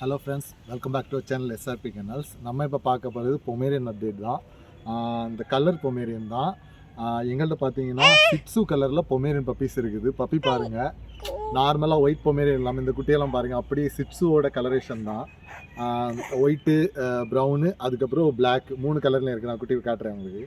Hello friends, welcome back to channel SRP canals. நம்ம இப்போ பார்க்க போகிறது பொமேரியன் அப்டேட் தான். இந்த கலர் பொமேரியன் தான். எங்கள்கிட்ட பார்த்தீங்கன்னா சிட்ஸு கலரில் பொமேரியன் பப்பீஸ் இருக்குது. பப்பி பாருங்கள், நார்மலாக ஒயிட் பொமேரியன் இல்லாமல் இந்த குட்டியெல்லாம் பாருங்கள், அப்படியே சிட்ஸுவோட கலரேஷன் தான். ஒயிட்டு, ப்ரௌனு, அதுக்கப்புறம் பிளாக், 3 கலரில் இருக்குது. நான் குட்டி காட்டுறேன் உங்களுக்கு.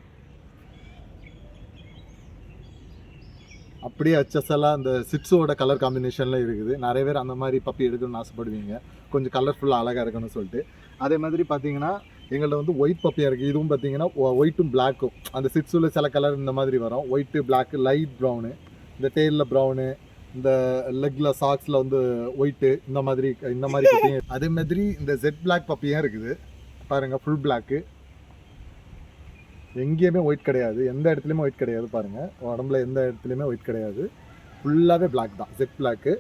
அப்படியே ஹச்எஸ்எல்லாம் அந்த சிட்ஸோட கலர் காம்பினேஷனில் இருக்குது. நிறைய பேர் அந்த மாதிரி பப்பி எடுக்கணும்னு ஆசைப்படுவீங்க, கொஞ்சம் கலர்ஃபுல்லாக அழகாக இருக்கணும்னு சொல்லிட்டு. அதே மாதிரி பார்த்தீங்கன்னா எங்கள்கிட்ட வந்து ஒயிட் பப்பியாக இருக்குது. இதுவும் பார்த்தீங்கன்னா ஒயிட்டும் பிளாக்கும், அந்த சிட்ஸில் சில கலர் இந்த மாதிரி வரும். ஒயிட்டு, பிளாக்கு, லைட் ப்ரௌனு, இந்த டெயிலில் ப்ரௌனு, இந்த லெக்கில் சாக்ஸில் வந்து ஒயிட்டு, இந்த மாதிரி பப்பியும். அதே மாதிரி இந்த ஜெட் பிளாக் பப்பியும் இருக்குது. பாருங்கள், ஃபுல் பிளாக்கு, எங்கேயுமே ஒயிட் கிடையாது, எந்த இடத்துலையுமே ஒயிட் கிடையாது. பாருங்கள், உடம்புல எந்த இடத்துலையுமே ஒயிட் கிடையாது, ஃபுல்லாகவே பிளாக் தான், ஜெட் பிளாக்கு.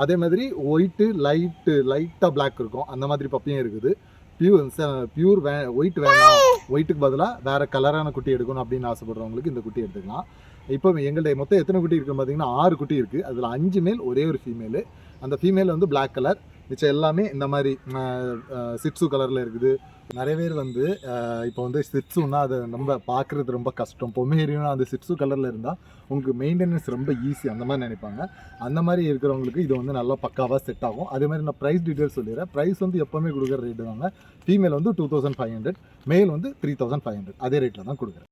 அதே மாதிரி ஒயிட்டு லைட்டாக பிளாக் இருக்கும், அந்த மாதிரி பப்பியும் இருக்குது. பியூர் ஒயிட் வேணாம், ஒயிட்டுக்கு பதிலாக வேறு கலரான குட்டி எடுக்கணும் அப்படின்னு ஆசைப்படுறவங்களுக்கு இந்த குட்டி எடுத்துக்கலாம். இப்போ எங்கள்கிட்ட மொத்தம் எத்தனை குட்டி இருக்குன்னு பார்த்தீங்கன்னா 6 குட்டி இருக்குது. அதில் 5 மேல், ஒரே ஒரு ஃபீமேலு. அந்த ஃபீமேல் வந்து பிளாக் கலர், மிச்சம் எல்லாமே இந்த மாதிரி சிட்ஸு கலரில் இருக்குது. நிறைய பேர் வந்து இப்போ வந்து சிட்ஸுன்னா அதை நம்ம பார்க்குறது ரொம்ப கஷ்டம், பொமேரியனும் அந்த சிட்ஸு கலரில் இருந்தால் உங்களுக்கு மெயின்டெனன்ஸ் ரொம்ப ஈஸி அந்த மாதிரி நினைப்பாங்க. அந்த மாதிரி இருக்கிறவங்களுக்கு இது வந்து நல்லா பக்காவாக செட் ஆகும். அதே மாதிரி நான் ப்ரைஸ் டீட்டெயில்ஸ் சொல்லிடுறேன். ப்ரைஸ் வந்து எப்போவுமே கொடுக்குற ரேட்டு தாங்க. ஃபீமேல் வந்து 2500, மேல் வந்து 3500, அதே ரேட்டில் தான் கொடுக்குறேன்.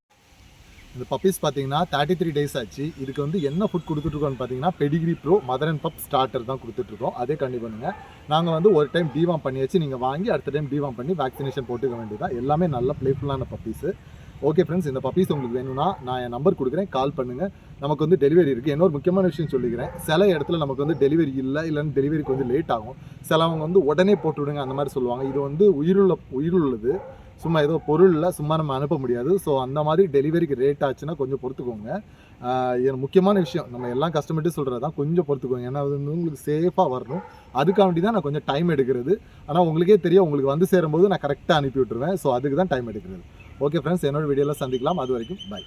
இந்த பப்பீஸ் பார்த்தீங்கன்னா 33 டேஸ் ஆச்சு. இதுக்கு வந்து என்ன ஃபுட் கொடுத்துட்ருக்கோன்னு பார்த்தீங்கன்னா Pedigree pro mother and pup starter தான் கொடுத்துட்ருக்கோம். அதே கண்டிப்பாக பண்ணுங்கள். நாங்கள் வந்து ஒரு டைம் டிவாம் பண்ணியாச்சு, நீங்கள் வாங்கி அடுத்த டைம் டிவாம் பண்ணி வேக்சினேஷன் போட்டுக்க வேண்டியதான். எல்லாமே நல்ல ப்ளேஃபுல்லான பப்பீஸு. ஓகே ஃப்ரெண்ட்ஸ், இந்த பப்பீஸ் உங்களுக்கு வேணும்னா நான் என் நம்பர் கொடுக்குறேன், கால் பண்ணுங்கள். நமக்கு வந்து டெலிவரி இருக்குது. இன்னொரு முக்கியமான விஷயம் சொல்லிக்கிறேன், சில இடத்துல நமக்கு வந்து டெலிவரி இல்லைன்னு டெலிவரி கொஞ்சம் லேட் ஆகும். சிலவங்க வந்து உடனே போட்டு விடுங்க அந்த மாதிரி சொல்லுவாங்க. இது வந்து உயிருள்ளது, சும்மா ஏதோ பொருளில் சும்மா நம்ம அனுப்ப முடியாது. ஸோ அந்த மாதிரி டெலிவரிக்கு ரேட் ஆச்சுன்னா கொஞ்சம் பொறுத்துக்கோங்க. முக்கியமான விஷயம், நம்ம எல்லாம் கஸ்டமர்கிட்ட சொல்கிறது தான், கொஞ்சம் பொறுத்துக்கோங்க. ஏன்னா அது வந்து உங்களுக்கு சேஃபாக வரணும், அதுக்காண்டி தான் நான் கொஞ்சம் டைம் எடுக்கிறது. ஆனால் உங்களுக்கே தெரியும், உங்களுக்கு வந்து சேரும்போது நான் கரெக்டாக அனுப்பி விட்டுருவேன். ஸோ அதுக்கு தான் டைம் எடுக்கிறது. ஓகே ஃப்ரெண்ட்ஸ், என்னோட வீடியோவில் சந்திக்கலாம். அது வரைக்கும் பை.